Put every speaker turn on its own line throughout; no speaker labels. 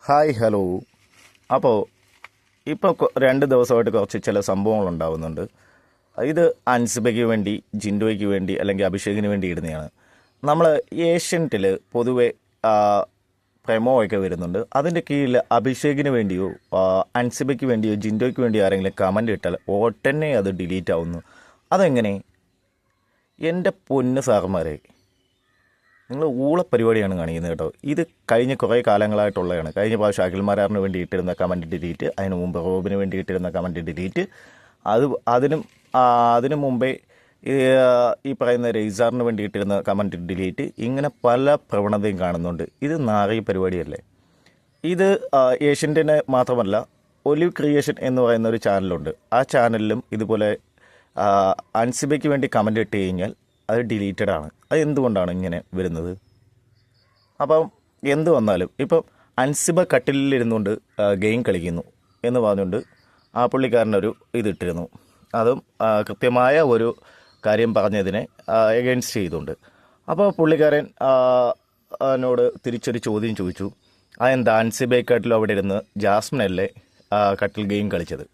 Hi hello. അപ്പോൾ ഇപ്പോൾ 2 ദിവസമായിട്ട് കുറച്ച് ചില സംഭവങ്ങൾ ഉണ്ടാകുന്നുണ്ട്. ഇത് അൻസിബയ്ക്ക് വേണ്ടി, ജിൻഡോയ്ക്ക് വേണ്ടി അല്ലെങ്കിൽ അഭിഷേകിന് വേണ്ടി ഇടുന്നതാണ്. നമ്മൾ ഏഷ്യൻറ്റിൽ പൊതുവെ പ്രമോ ഒക്കെ വരുന്നുണ്ട്. അതിൻ്റെ കീഴിൽ അഭിഷേകിന് വേണ്ടിയോ അൻസിബയ്ക്ക് വേണ്ടിയോ ജിൻഡോയ്ക്ക് വേണ്ടിയോ ആരെങ്കിലും കമൻ്റ് ഇട്ടാൽ ഉടനെ അത് ഡിലീറ്റ് ആവുന്നു. അതെങ്ങനെ? എൻ്റെ പൊന്ന് സാറന്മാരെ, നിങ്ങൾ ഊള പരിപാടിയാണ് കാണിക്കുന്നത് കേട്ടോ. ഇത് കഴിഞ്ഞ കുറേ കാലങ്ങളായിട്ടുള്ളതാണ്. കഴിഞ്ഞ പ്രാവശ്യം അഖിൽമാരാറിന് വേണ്ടി ഇട്ടിരുന്ന കമൻറ്റ് ഡിലീറ്റ്, അതിന് മുമ്പ് റോബിന് വേണ്ടി ഇട്ടിരുന്ന കമൻറ്റ് ഡിലീറ്റ്, അതിനു മുമ്പേ ഈ പറയുന്ന റെയ്സാറിന് വേണ്ടി ഇട്ടിരുന്ന കമൻറ്റ് ഡിലീറ്റ്, ഇങ്ങനെ പല പ്രവണതയും കാണുന്നുണ്ട്. ഇത് നാറിയ പരിപാടിയല്ലേ? ഇത് ഏഷ്യൻറ്റിന് മാത്രമല്ല, ഒലിവ് ക്രിയേഷൻ എന്ന് പറയുന്ന ഒരു ചാനലുണ്ട്. ആ ചാനലിലും ഇതുപോലെ അൻസിബയ്ക്ക് വേണ്ടി കമൻറ്റ് ഇട്ട് കഴിഞ്ഞാൽ അത് ഡിലീറ്റഡ് ആണ്. അത് എന്തുകൊണ്ടാണ് ഇങ്ങനെ വരുന്നത്? അപ്പം എന്ത് വന്നാലും ഇപ്പം അൻസിബ കട്ടിലിരുന്നുകൊണ്ട് ഗെയിം കളിക്കുന്നു എന്ന് പറഞ്ഞുകൊണ്ട് ആ പുള്ളിക്കാരനൊരു ഇതിട്ടിരുന്നു. അതും കൃത്യമായ ഒരു കാര്യം പറഞ്ഞതിനെ എഗെയിൻസ്റ്റ് ചെയ്തുകൊണ്ട്. അപ്പോൾ പുള്ളിക്കാരൻ എന്നോട് തിരിച്ചൊരു ചോദ്യം ചോദിച്ചു. അതെന്താ അൻസിബയെക്കാട്ടിലും അവിടെ ഇരുന്ന് ജാസ്മിനല്ലേ കട്ടിൽ ഗെയിം കളിച്ചത്?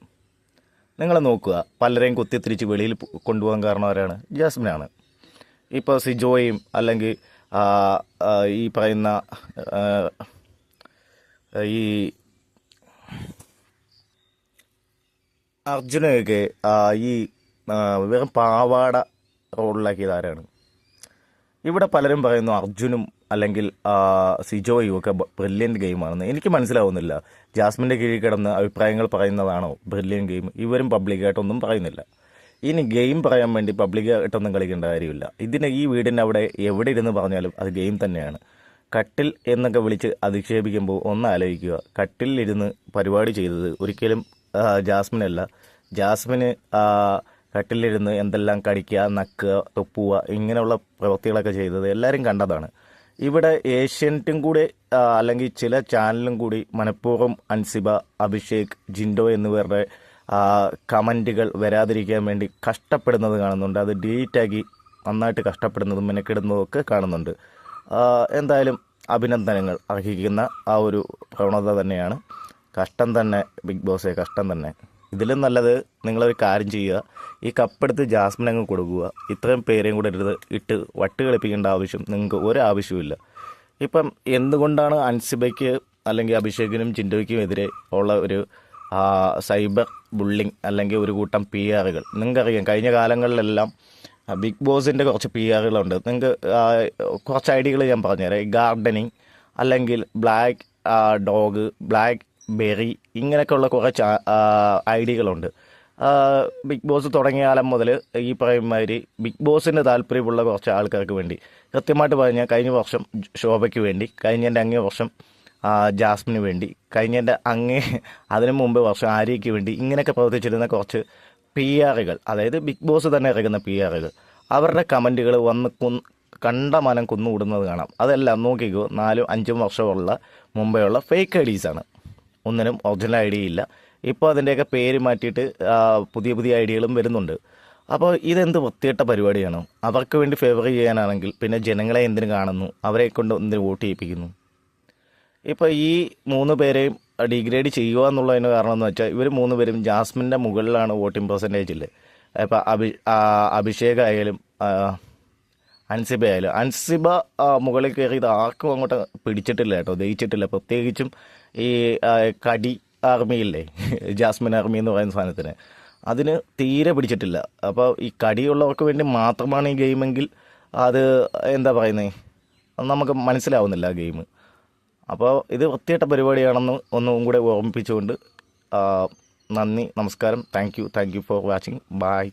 നിങ്ങൾ നോക്കുക, പലരെയും കുത്തിത്തിരിച്ച് വെളിയിൽ കൊണ്ടുപോകാൻ കാരണം ആരാണ്? ജാസ്മിനാണ്. ഇപ്പോൾ സിജോയും അല്ലെങ്കിൽ ഈ പറയുന്ന ഈ അർജുനയൊക്കെ ഈ വെറും പാവാട റോളിലാക്കിയത് ആരാണ്? ഇവിടെ പലരും പറയുന്നു അർജുനും അല്ലെങ്കിൽ സിജോയും ഒക്കെ ബ്രില്യൻ്റ് ഗെയിമാണെന്ന്. എനിക്ക് മനസ്സിലാവുന്നില്ല. ജാസ്മിൻ്റെ കീഴിൽ കിടന്ന് അഭിപ്രായങ്ങൾ പറയുന്നതാണോ ബ്രില്യൻ്റ് ഗെയിം? ഇവരും പബ്ലിക്കായിട്ടൊന്നും പറയുന്നില്ല. ഇനി ഗെയിം പറയാൻ വേണ്ടി പബ്ലിക്കായിട്ടൊന്നും കളിക്കേണ്ട കാര്യമില്ല. ഈ വീടിൻ്റെ അവിടെ എവിടെ ഇരുന്ന് പറഞ്ഞാലും അത് ഗെയിം തന്നെയാണ്. കട്ടിൽ എന്നൊക്കെ വിളിച്ച് അധിക്ഷേപിക്കുമ്പോൾ ഒന്ന് ആലോചിക്കുക. കട്ടിലിരുന്ന് പരിപാടി ചെയ്തത് ഒരിക്കലും ജാസ്മിനല്ല. ജാസ്മിന് കട്ടിലിരുന്ന് എന്തെല്ലാം കടിക്കുക, നക്കുക, തുപ്പുക, ഇങ്ങനെയുള്ള പ്രവൃത്തികളൊക്കെ ചെയ്തത് എല്ലാവരും കണ്ടതാണ്. ഇവിടെ ഏഷ്യൻറ്റും കൂടെ അല്ലെങ്കിൽ ചില ചാനലും കൂടി മനഃപൂർവ്വം അൻസിബ, അഭിഷേക്, ജിൻഡോ എന്നിവരുടെ കമൻറ്റുകൾ വരാതിരിക്കാൻ വേണ്ടി കഷ്ടപ്പെടുന്നത് കാണുന്നുണ്ട്. അത് ഡിലീറ്റാക്കി നന്നായിട്ട് കഷ്ടപ്പെടുന്നതും മെനക്കെടുന്നതും ഒക്കെ കാണുന്നുണ്ട്. എന്തായാലും അഭിനന്ദനങ്ങൾ അർഹിക്കുന്ന ആ ഒരു പ്രവണത തന്നെയാണ്. കഷ്ടം തന്നെ ബിഗ് ബോസേ, കഷ്ടം തന്നെ. ഇതിലും നല്ലത് നിങ്ങളൊരു കാര്യം ചെയ്യുക, ഈ കപ്പെടുത്ത് ജാസ്മിനങ്ങ് കൊടുക്കുക. ഇത്രയും പേരെയും കൂടെ ഇട്ട് വട്ട് കളിപ്പിക്കേണ്ട ആവശ്യം നിങ്ങൾക്ക് ഒരാവശ്യമില്ല. ഇപ്പം എന്തുകൊണ്ടാണ് അൻസിബയ്ക്ക് അല്ലെങ്കിൽ അഭിഷേകിനും ജിൻഡോയ്ക്കും എതിരെ ഉള്ള ഒരു സൈബർ ബുള്ളിങ് അല്ലെങ്കിൽ ഒരു കൂട്ടം പി ആറുകൾ? നിങ്ങൾക്കറിയാം, കഴിഞ്ഞ കാലങ്ങളിലെല്ലാം ബിഗ് ബോസിൻ്റെ കുറച്ച് പി ആറുകളുണ്ട്. നിങ്ങൾക്ക് കുറച്ച് ഐഡിയകൾ ഞാൻ പറഞ്ഞുതരാം. ഗാർഡനിങ് അല്ലെങ്കിൽ ബ്ലാക്ക് ഡോഗ്, ബ്ലാക്ക് ബെറി, ഇങ്ങനെയൊക്കെയുള്ള കുറച്ച് ഐഡിയകളുണ്ട്. ബിഗ് ബോസ് തുടങ്ങിയ കാലം മുതൽ ഈ പറയുമാതിരി ബിഗ് ബോസിന് താല്പര്യമുള്ള കുറച്ച് ആൾക്കാർക്ക് വേണ്ടി, കൃത്യമായിട്ട് പറഞ്ഞാൽ കഴിഞ്ഞ വർഷം ശോഭയ്ക്ക് വേണ്ടി, കഴിഞ്ഞതിൻ്റെ അങ്ങേ വർഷം ജാസ്മിന് വേണ്ടി, കഴിഞ്ഞതിൻ്റെ അതിനു മുമ്പ് വർഷം ആര്യയ്ക്ക് വേണ്ടി, ഇങ്ങനെയൊക്കെ പ്രവർത്തിച്ചിരുന്ന കുറച്ച് പി ആറുകൾ, അതായത് ബിഗ് ബോസ് തന്നെ ഇറങ്ങുന്ന പി ആറുകൾ, അവരുടെ കമൻറ്റുകൾ വന്ന് കണ്ടമാനം കുന്നുകൂടുന്നത് കാണാം. അതെല്ലാം നോക്കിക്കോ, 4-5 വർഷമുള്ള മുമ്പെയുള്ള ഫേക്ക് ഐ ഡീസാണ്. ഒന്നിനും ഒറിജിനൽ ഐ ഡി ഇല്ല. ഇപ്പോൾ അതിൻ്റെയൊക്കെ പേര് മാറ്റിയിട്ട് പുതിയ പുതിയ ഐഡിയകളും വരുന്നുണ്ട്. അപ്പോൾ ഇതെന്ത് വൃത്തികെട്ട പരിപാടിയാണ്? അവർക്ക് വേണ്ടി ഫേവർ ചെയ്യാനാണെങ്കിൽ പിന്നെ ജനങ്ങളെ എന്തിനു കാണുന്നു? അവരെ കൊണ്ട് എന്തിനു വോട്ട് ചെയ്യിപ്പിക്കുന്നു? ഇപ്പോൾ ഈ 3 പേരെയും ഡിഗ്രേഡ് ചെയ്യുക എന്നുള്ളതിന് കാരണം എന്ന് വെച്ചാൽ ഇവർ 3 പേരും ജാസ്മിൻ്റെ മുകളിലാണ് വോട്ടിംഗ് പെർസെൻറ്റേജിൽ. ഇപ്പോൾ അഭിഷേക് ആയാലും അൻസിബ ആയാലും, അൻസിബ മുകളിൽ കയറിയത് ആർക്കും അങ്ങോട്ട് പിടിച്ചിട്ടില്ല കേട്ടോ, ദഹിച്ചിട്ടില്ല. പ്രത്യേകിച്ചും ഈ കടി ആർമിയില്ലേ, ജാസ്മിൻ ആർമി എന്ന് പറയുന്ന സാധനത്തിന്, അതിന് തീരെ പിടിച്ചിട്ടില്ല. അപ്പോൾ ഈ കടിയുള്ളവർക്ക് വേണ്ടി മാത്രമാണ് ഈ ഗെയിമെങ്കിൽ അത് എന്താ പറയുന്നത്, നമുക്ക് മനസ്സിലാവുന്നില്ല ആ ഗെയിം. അപ്പോൾ ഇത് വൃത്തികെട്ട പരിപാടിയാണെന്ന് ഒന്നും കൂടെ ഓർമ്മിപ്പിച്ചുകൊണ്ട് നന്ദി, നമസ്കാരം, thank you for watching, by.